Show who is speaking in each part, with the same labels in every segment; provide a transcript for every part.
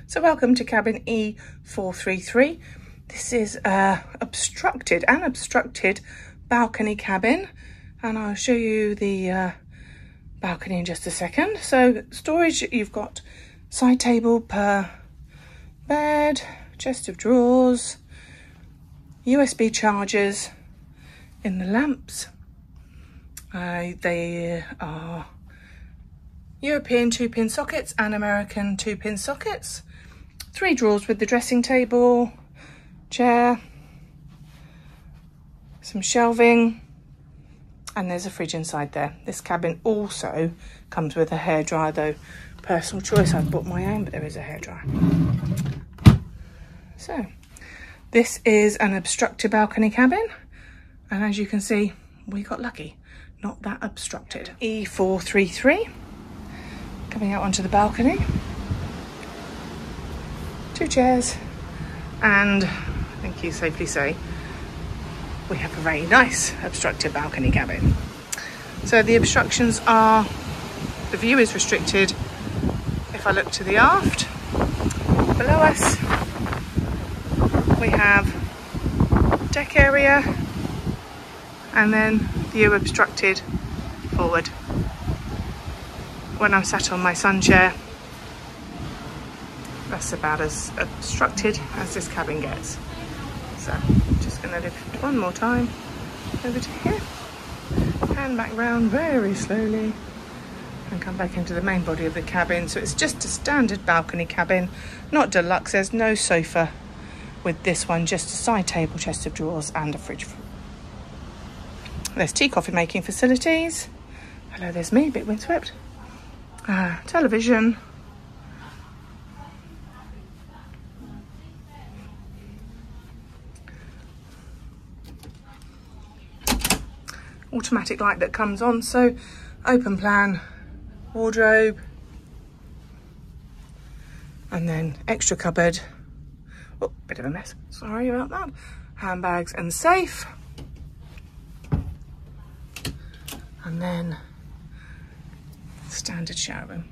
Speaker 1: So welcome to cabin E433. This is an obstructed balcony cabin, and I'll show you the balcony in just a second. So storage, you've got side table per bed, chest of drawers, USB chargers in the lamps. They are European 2-pin sockets and American 2-pin sockets. 3 drawers with the dressing table, chair, some shelving, and there's a fridge inside there. This cabin also comes with a hairdryer, though personal choice, I've bought my own, but there is a hairdryer. So this is an obstructed balcony cabin, and as you can see, we got lucky, not that obstructed. E433 coming out onto the balcony, 2 chairs, and I think you safely say we have a very nice obstructed balcony cabin. So the obstructions are, the view is restricted if I look to the aft. Below us we have deck area, and then view obstructed forward. When I'm sat on my sun chair, that's about as obstructed as this cabin gets. So I'm just going to lift one more time over to here, and back round very slowly, and come back into the main body of the cabin. So it's just a standard balcony cabin, not deluxe. There's no sofa with this one, just a side table, chest of drawers, and a fridge. There's tea, coffee making facilities. Hello, there's me, a bit windswept. Television. Automatic light that comes on, so open plan wardrobe, and then extra cupboard. Oh, bit of a mess, sorry about that. Handbags and safe, and then standard shower room.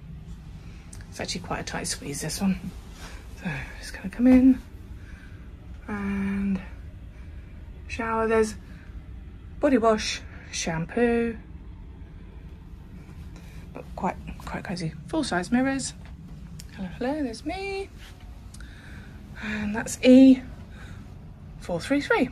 Speaker 1: It's actually quite a tight squeeze, this one. So just gonna come in and shower. There's body wash, shampoo, but quite cozy. Full-size mirrors. Hello, there's me. And that's E433.